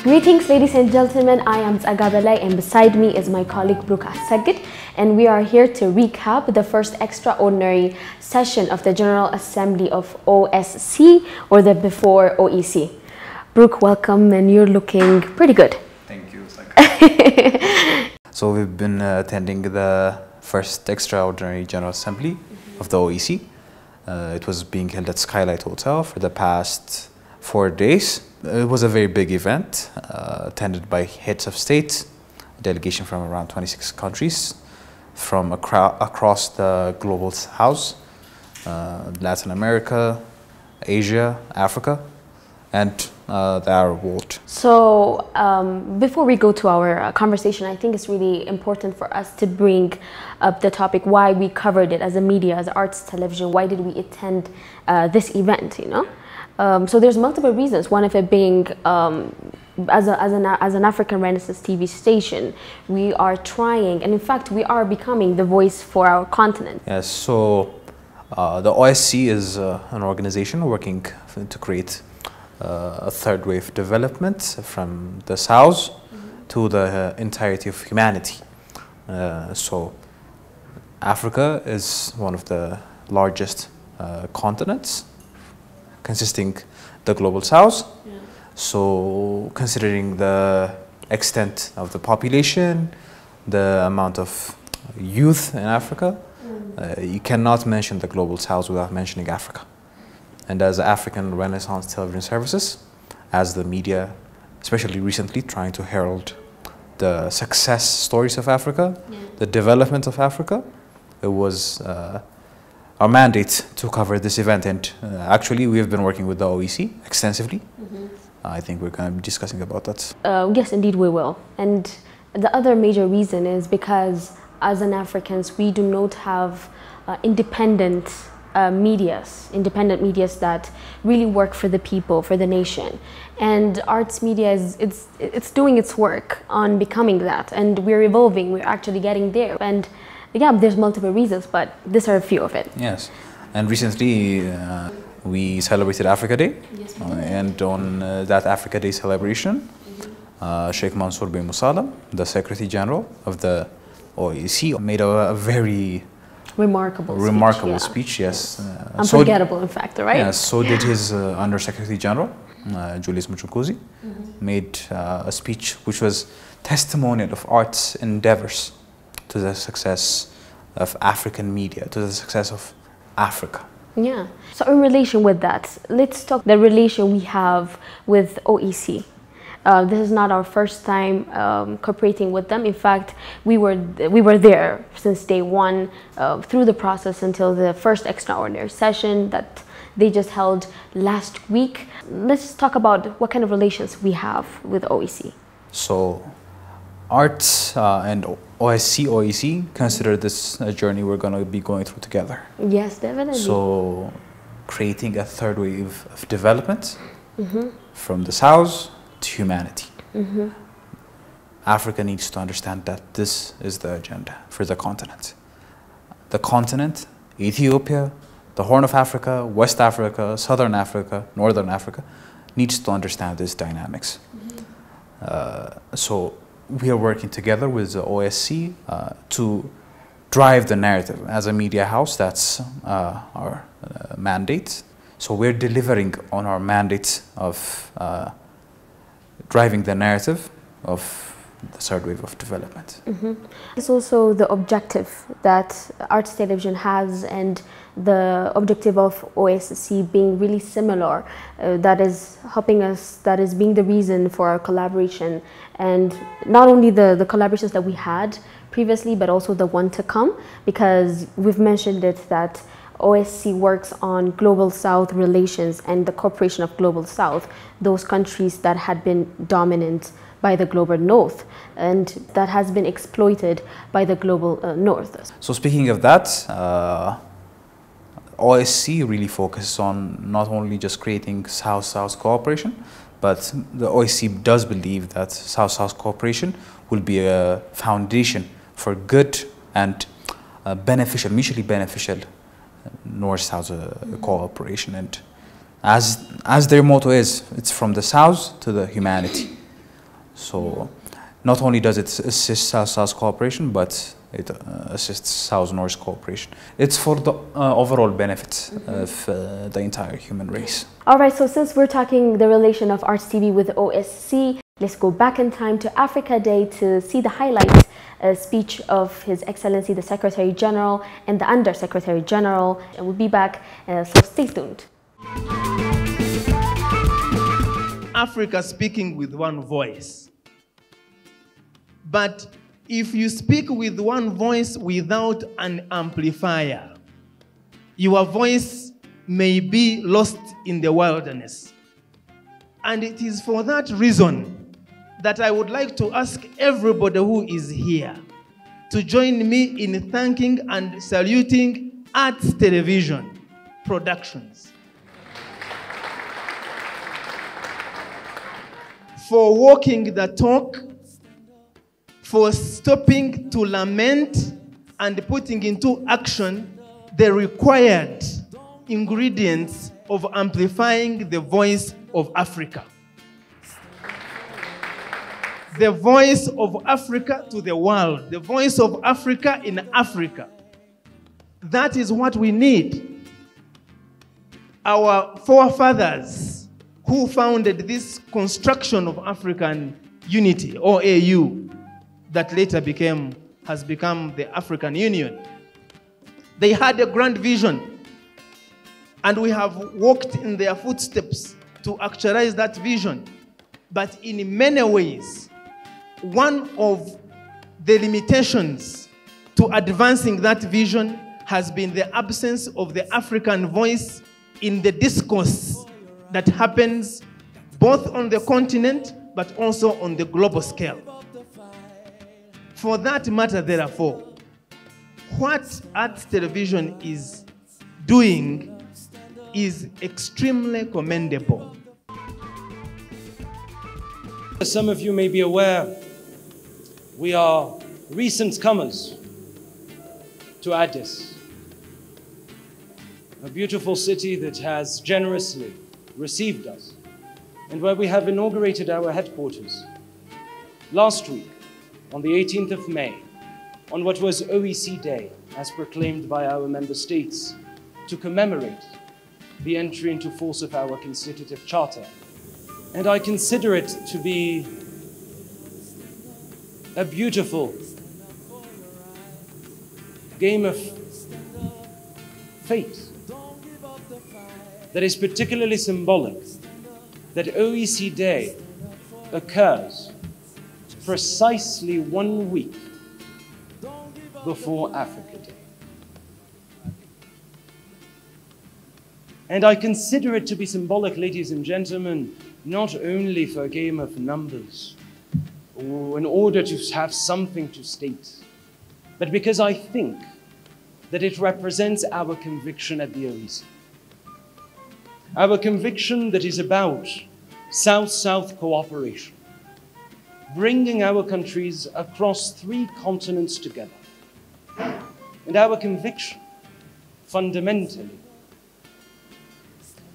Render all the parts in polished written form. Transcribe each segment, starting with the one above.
Greetings, ladies and gentlemen. I am Agabelai, and beside me is my colleague Brooke Asagid, and we are here to recap the first extraordinary session of the General Assembly of OSC, or the before OEC. Brooke, welcome, and you're looking pretty good. Thank you, Saga. So we've been attending the first extraordinary General Assembly of the OEC. It was being held at Skylight Hotel for the past 4 days. It was a very big event, attended by heads of state, a delegation from around 26 countries, from across the global south, Latin America, Asia, Africa, and the Arab world. So before we go to our conversation, I think it's really important for us to bring up the topic why we covered it as a media, as arts television. Why did we attend this event, you know? So there's multiple reasons. One of it being, as an African Renaissance TV station, we are trying, and in fact, we are becoming the voice for our continent. Yes, so the OSC is an organization working to create a third wave development from the south to the entirety of humanity. So Africa is one of the largest continents, consisting the global south. Yeah. So considering the extent of the population, the amount of youth in Africa, you cannot mention the global south without mentioning Africa. And as African Renaissance Television Services, as the media, especially recently, trying to herald the success stories of Africa, the development of Africa, it was our mandate to cover this event, and actually we have been working with the OEC extensively. I think we're going to be discussing about that. Yes, indeed we will. And the other major reason is because as an Africans, we do not have independent medias that really work for the people, for the nation. And arts media it's doing its work on becoming that, and we're evolving, we're actually getting there. And yeah, there's multiple reasons, but these are a few of it. Yes, and recently we celebrated Africa Day. Yes, and on that Africa Day celebration, Sheikh Mansour bin Musallam, the Secretary General of the OEC, made a very remarkable speech. Yes, unforgettable, in fact, right? Yes, so did his Under-Secretary General, Julius Muchukuzi, made a speech which was testimonial of arts endeavors to the success of African media, to the success of Africa. Yeah. So in relation with that, let's talk the relation we have with OEC. This is not our first time cooperating with them. In fact, we were there since day one, through the process until the first extraordinary session that they just held last week. Let's talk about what kind of relations we have with OEC. So, arts and OEC consider this a journey we're going to be going through together. Yes, definitely. So, creating a third wave of development from the south to humanity. Africa needs to understand that this is the agenda for the continent. The continent, Ethiopia, the Horn of Africa, West Africa, Southern Africa, Northern Africa, needs to understand these dynamics. So we are working together with the OSC to drive the narrative. As a media house, that's our mandate. So we're delivering on our mandate of driving the narrative of the third wave of development. It's also the objective that arts television has, and the objective of OSC being really similar, that is helping us, that is being the reason for our collaboration, and not only the collaborations that we had previously, but also the one to come, because we've mentioned it that OSC works on Global South relations and the cooperation of Global South, those countries that had been dominant by the Global North, and that has been exploited by the Global North. So speaking of that, OSC really focuses on not only just creating South-South cooperation, but the OSC does believe that South-South cooperation will be a foundation for good and mutually beneficial North-South cooperation. And as their motto is, it's from the South to the humanity. So not only does it assist South-South cooperation, but it assists South-North cooperation. It's for the overall benefit of the entire human race. All right, so since we're talking the relation of Arts TV with OSC, let's go back in time to Africa Day to see the highlight speech of His Excellency the Secretary General and the Under Secretary General. And we'll be back, so stay tuned. Africa speaking with one voice. But if you speak with one voice without an amplifier, your voice may be lost in the wilderness. And it is for that reason that I would like to ask everybody who is here to join me in thanking and saluting Arts Television Productions for walking the talk, for stopping to lament and putting into action the required ingredients of amplifying the voice of Africa. The voice of Africa to the world, the voice of Africa in Africa. That is what we need. Our forefathers who founded this construction of African unity, or AU, that later has become the African Union. They had a grand vision, and we have walked in their footsteps to actualize that vision. But in many ways, one of the limitations to advancing that vision has been the absence of the African voice in the discourse that happens both on the continent but also on the global scale. For that matter, therefore, what Arts Television is doing is extremely commendable. As some of you may be aware, we are recent comers to Addis, a beautiful city that has generously received us and where we have inaugurated our headquarters. Last week, on the 18th of May, on what was OEC Day, as proclaimed by our member states, to commemorate the entry into force of our constitutive charter. And I consider it to be a beautiful game of fate that is particularly symbolic that OEC Day occurs precisely 1 week before Africa Day. And I consider it to be symbolic, ladies and gentlemen, not only for a game of numbers, or in order to have something to state, but because I think that it represents our conviction at the OEC. Our conviction that is about South-South cooperation, bringing our countries across 3 continents together. And our conviction, fundamentally,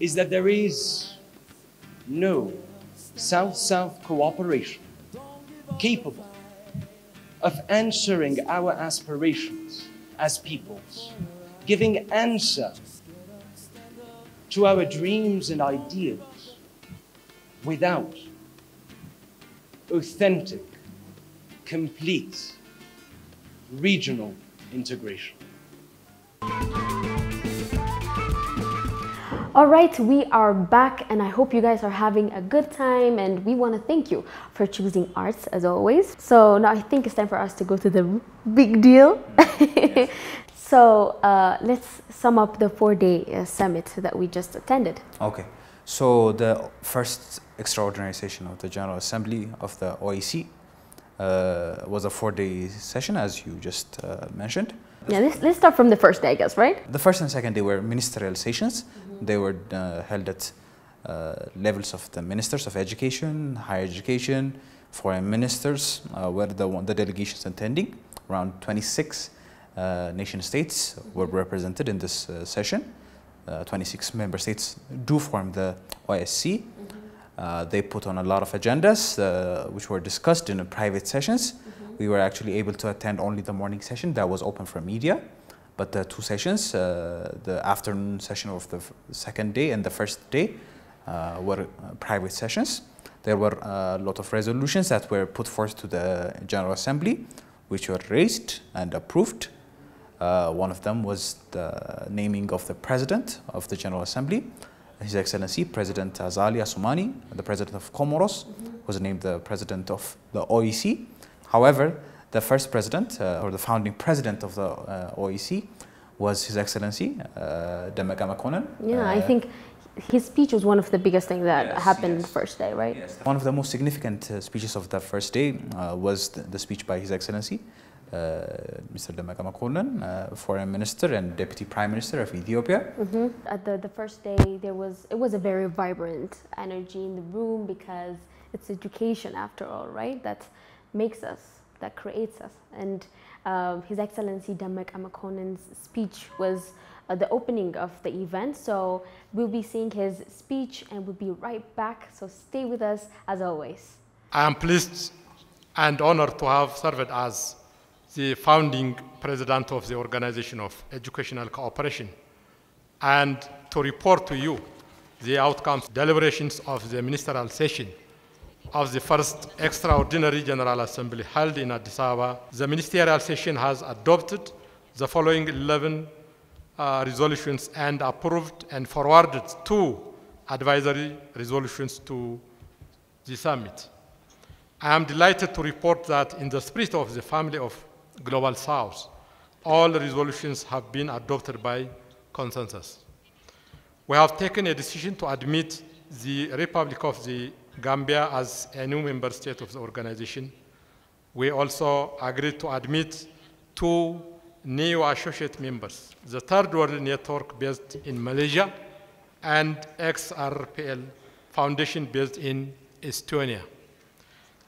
is that there is no South-South cooperation capable of answering our aspirations as peoples, giving answer to our dreams and ideals without authentic, complete, regional integration. All right, we are back and I hope you guys are having a good time, and we want to thank you for choosing arts as always. So now I think it's time for us to go to the big deal. So let's sum up the 4-day summit that we just attended. Okay, so the first extraordinary session of the General Assembly of the OSC was a 4-day session, as you just mentioned. Yeah, let's start from the first day, I guess, right? The first and second day were ministerial sessions. They were held at levels of the ministers of education, higher education, foreign ministers, where the delegations attending. Around 26 nation states were represented in this session. 26 member states do form the OSC. They put on a lot of agendas which were discussed in private sessions. We were actually able to attend only the morning session that was open for media. But the two sessions, the afternoon session of the second day and the first day, were private sessions. There were a lot of resolutions that were put forth to the General Assembly, which were raised and approved. One of them was the naming of the President of the General Assembly. His Excellency President Azali Assoumani, the President of Comoros, was named the President of the OEC. However, the first president, or the founding president of the OEC, was His Excellency Demeke Mekonnen. Yeah, I think his speech was one of the biggest things that happened the first day, right? Yes. One of the most significant speeches of the first day was the speech by His Excellency Mr. Demeke Mekonnen, Foreign Minister and Deputy Prime Minister of Ethiopia. At the first day, it was a very vibrant energy in the room because it's education after all, right? That makes us, that creates us. And His Excellency Demeke Mekonnen's speech was the opening of the event. So we'll be seeing his speech and we'll be right back. So stay with us as always. I am pleased and honored to have served as the founding president of the Organization of Educational Cooperation and to report to you the outcomes, deliberations of the ministerial session of the first extraordinary General Assembly held in Addis Ababa. The ministerial session has adopted the following 11 resolutions and approved and forwarded 2 advisory resolutions to the summit. I am delighted to report that in the spirit of the family of Global South, all resolutions have been adopted by consensus. We have taken a decision to admit the Republic of the Gambia as a new member state of the organization. We also agreed to admit 2 new associate members, the Third World Network based in Malaysia and XRPL Foundation based in Estonia.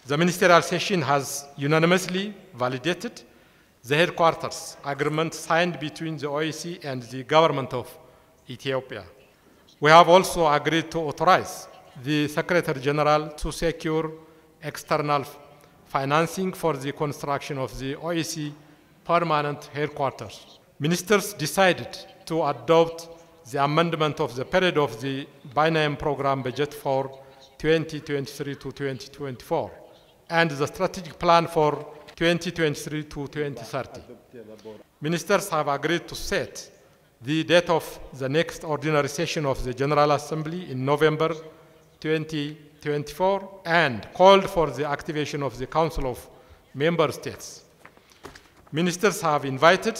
The ministerial session has unanimously validated the headquarters agreement signed between the OSCE and the government of Ethiopia. We have also agreed to authorize the Secretary General to secure external financing for the construction of the OSCE permanent headquarters. Ministers decided to adopt the amendment of the period of the biennium program budget for 2023 to 2024 and the strategic plan for 2023 to 2030. Ministers have agreed to set the date of the next ordinary session of the General Assembly in November 2024 and called for the activation of the Council of Member States. Ministers have invited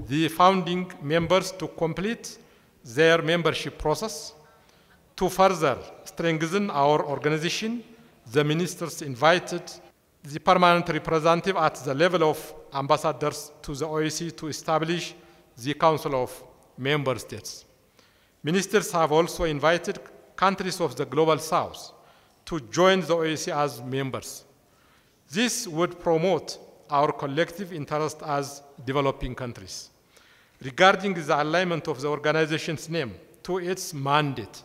the founding members to complete their membership process. To further strengthen our organization, the ministers invited the permanent representative at the level of ambassadors to the OSCE to establish the Council of Member States. Ministers have also invited countries of the Global South to join the OSCE as members. This would promote our collective interest as developing countries. Regarding the alignment of the organization's name to its mandate,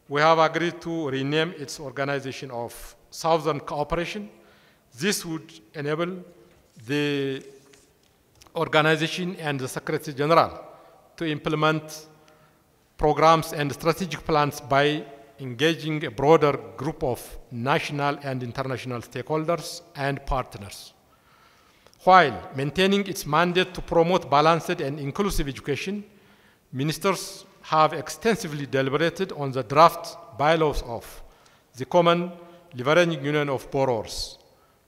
we have agreed to rename its organization of Southern Cooperation. This would enable the organization and the Secretary General to implement programs and strategic plans by engaging a broader group of national and international stakeholders and partners, while maintaining its mandate to promote balanced and inclusive education. Ministers have extensively deliberated on the draft bylaws of the Common Leveraging Union of Borrowers.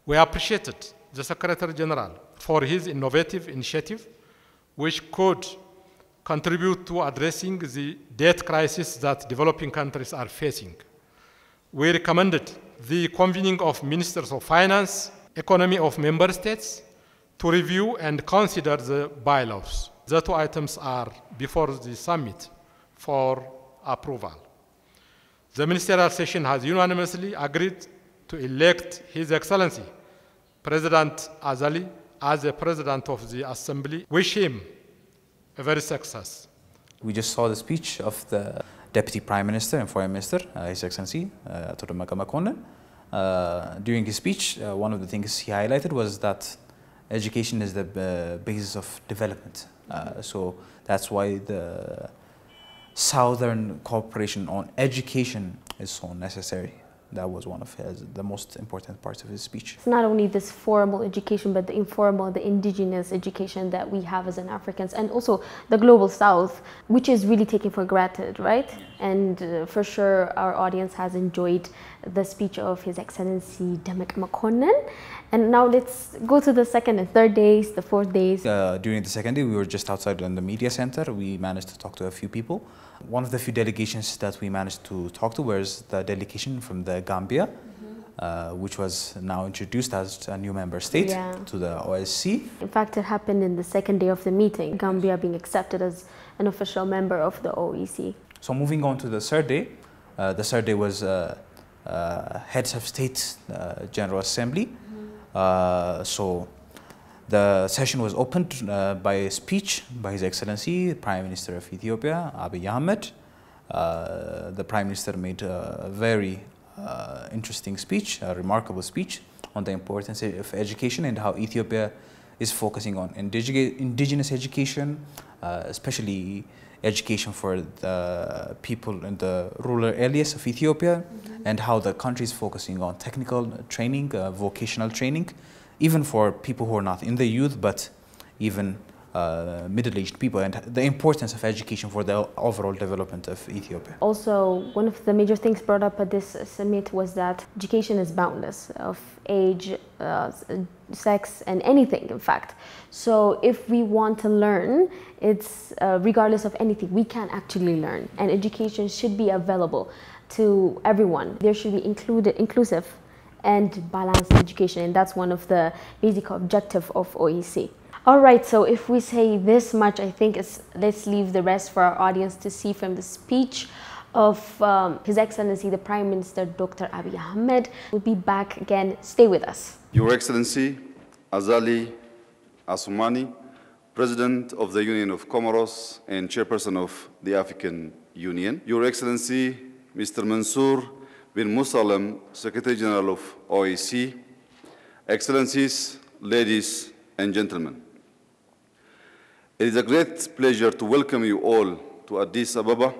We appreciated the Secretary General for his innovative initiative, which could contribute to addressing the debt crisis that developing countries are facing. We recommended the convening of Ministers of Finance, Economy of Member States to review and consider the bylaws. The 2 items are before the summit for approval. The ministerial session has unanimously agreed to elect His Excellency President Azali as the President of the Assembly. Wish him a very success. We just saw the speech of the Deputy Prime Minister and Foreign Minister, His Excellency Demeke Mekonnen. During his speech, one of the things he highlighted was that education is the basis of development. So that's why the Southern cooperation on education is so necessary. That was one of the most important parts of his speech. It's not only this formal education, but the informal, the indigenous education that we have as an Africans, and also the global South, which is really taken for granted, right? And for sure, our audience has enjoyed the speech of His Excellency Demeke Mekonnen. And now let's go to the second and third days, the fourth days. During the second day, we were just outside in the media center. We managed to talk to a few people. One of the few delegations that we managed to talk to was the delegation from the Gambia, which was now introduced as a new member state to the OSC. In fact, it happened in the second day of the meeting, Gambia being accepted as an official member of the OEC. So moving on to the third day was Heads of State General Assembly. So the session was opened by a speech by His Excellency, Prime Minister of Ethiopia, Abiy Ahmed. The Prime Minister made a very interesting speech, a remarkable speech on the importance of education and how Ethiopia is focusing on indigenous education, especially education for the people in the rural areas of Ethiopia, and how the country is focusing on technical training, vocational training, even for people who are not in the youth, but even middle-aged people, and the importance of education for the overall development of Ethiopia. Also, one of the major things brought up at this summit was that education is boundless, of age, sex, and anything, in fact. So if we want to learn, it's regardless of anything, we can actually learn, and education should be available to everyone. There should be inclusive and balanced education, and that's one of the basic objectives of OEC. All right, so if we say this much, I think let's leave the rest for our audience to see from the speech of His Excellency, the Prime Minister, Dr. Abiy Ahmed. We'll be back again. Stay with us. Your Excellency, Azali, Assoumani, President of the Union of Comoros and Chairperson of the African Union. Your Excellency, Mr. Mansour bin Musalem, Secretary General of OEC. Excellencies, ladies and gentlemen. It is a great pleasure to welcome you all to Addis Ababa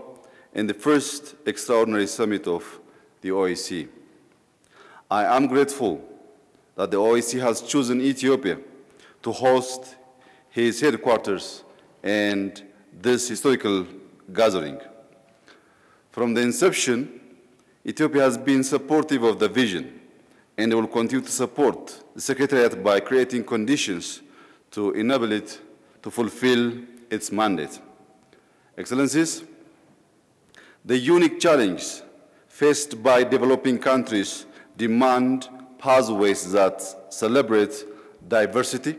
in the first extraordinary summit of the OEC. I am grateful that the OEC has chosen Ethiopia to host his headquarters and this historical gathering. From the inception, Ethiopia has been supportive of the vision and will continue to support the Secretariat by creating conditions to enable it to fulfill its mandate. Excellencies, the unique challenges faced by developing countries demand pathways that celebrate diversity,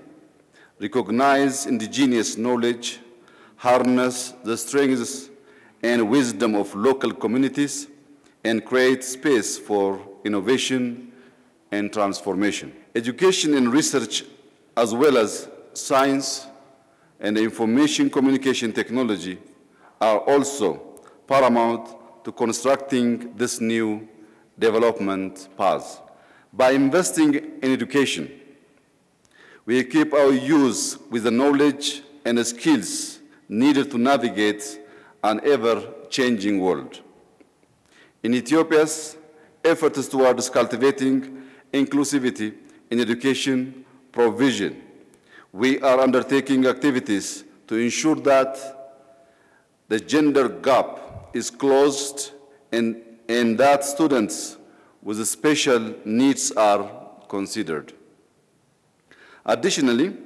recognize indigenous knowledge, harness the strengths and wisdom of local communities, and create space for innovation and transformation. Education and research, as well as science and information communication technology, are also paramount to constructing this new development path. By investing in education, we equip our youth with the knowledge and the skills needed to navigate an ever-changing world. In Ethiopia's efforts towards cultivating inclusivity in education provision, we are undertaking activities to ensure that the gender gap is closed and that students with special needs are considered. Additionally,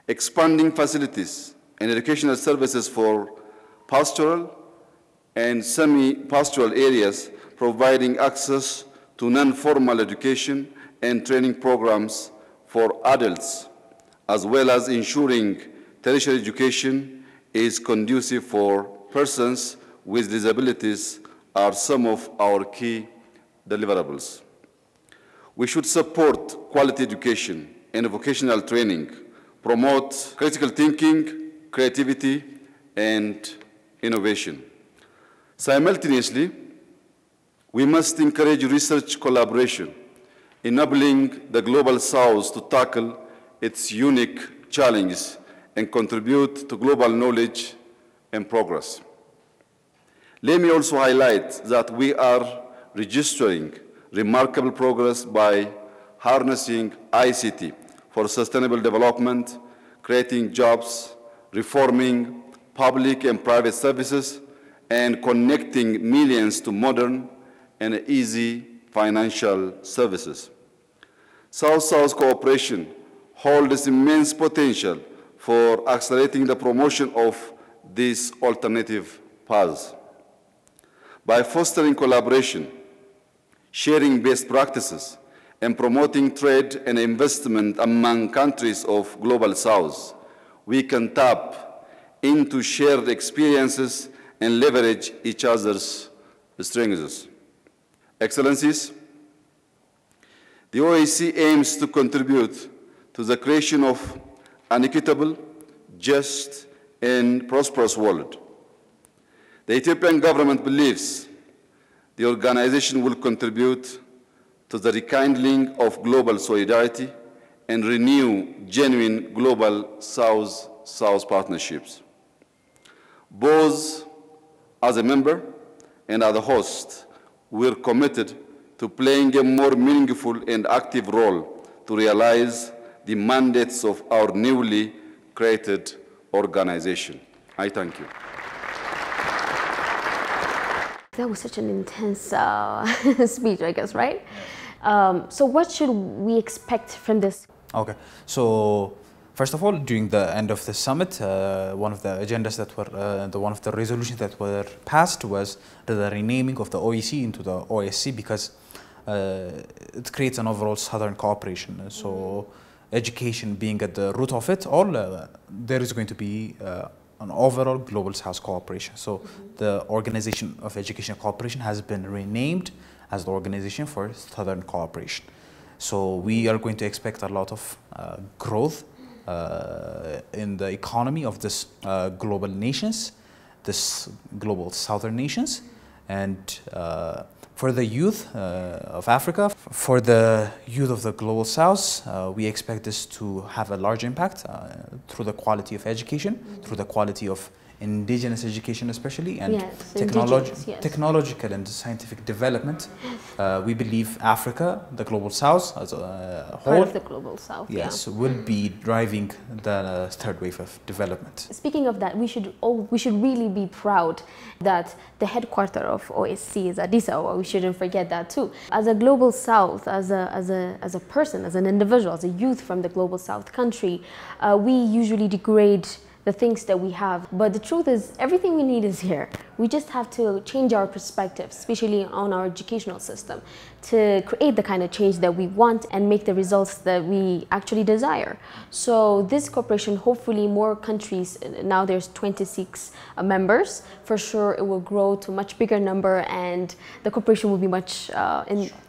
expanding facilities and educational services for pastoral and semi-pastoral areas, providing access to non-formal education and training programs for adults, as well as ensuring tertiary education is conducive for persons with disabilities, are some of our key deliverables. We should support quality education and vocational training, promote critical thinking, creativity, and innovation. Simultaneously, we must encourage research collaboration, enabling the Global South to tackle its unique challenges and contribute to global knowledge and progress. Let me also highlight that we are registering remarkable progress by harnessing ICT for sustainable development, creating jobs, reforming public and private services, and connecting millions to modern and easy financial services. South-South cooperation holds immense potential for accelerating the promotion of these alternative paths. By fostering collaboration, sharing best practices, and promoting trade and investment among countries of Global South, we can tap into shared experiences and leverage each other's strengths. Excellencies, the OSCE aims to contribute to the creation of an equitable, just, and prosperous world. The Ethiopian government believes the organization will contribute to the rekindling of global solidarity and renew genuine global South-South partnerships. Both as a member and as a host, we're committed to playing a more meaningful and active role to realize the mandates of our newly created organization. I thank you. That was such an intense speech, I guess, right? So what should we expect from this? Okay, so first of all, during the end of the summit, one of the agendas that were, one of the resolutions that were passed was the renaming of the OEC into the OSC, because it creates an overall southern cooperation. So education being at the root of it all, there is going to be an overall global South cooperation. So the Organization of Educational Cooperation has been renamed as the Organization for Southern Cooperation. So we are going to expect a lot of growth in the economy of this global nations, this global southern nations, and for the youth of Africa, for the youth of the global south, we expect this to have a large impact through the quality of education, through the quality of indigenous education especially, and technological and scientific development. We believe Africa, the global south as a whole, part of the global south, yes, will be driving the third wave of development. Speaking of that, we should really be proud that the headquarters of OSCE is Addis Ababa. We shouldn't forget that too. As a global south, as a person, as an individual, as a youth from the global south country, we usually degrade the things that we have, but the truth is everything we need is here. We just have to change our perspective, especially on our educational system, to create the kind of change that we want and make the results that we actually desire. So this cooperation, hopefully more countries, now there's 26 members, for sure it will grow to a much bigger number and the cooperation will be much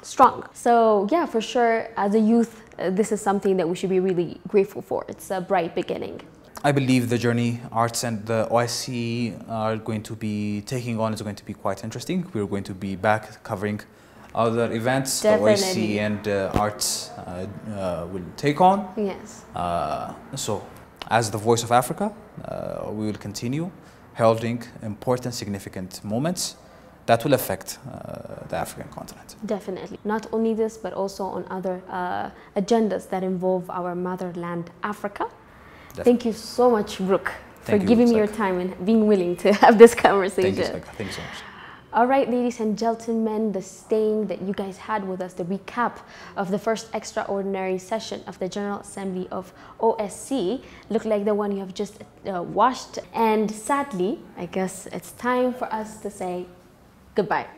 strong. So yeah, for sure, as a youth, this is something that we should be really grateful for. It's a bright beginning. I believe the journey Arts and the OSCE are going to be taking on is going to be quite interesting. We're going to be back covering other events Definitely. The OSCE and Arts will take on. Yes. So, as the voice of Africa, we will continue holding important, significant moments that will affect the African continent. Definitely. Not only this, but also on other agendas that involve our motherland, Africa. Definitely. Thank you so much, Brooke, for giving me your time and being willing to have this conversation. Thank you, Thank you so much. All right, ladies and gentlemen, the staying that you guys had with us, the recap of the first extraordinary session of the General Assembly of OSCE looked like the one you have just watched. And sadly, I guess it's time for us to say goodbye.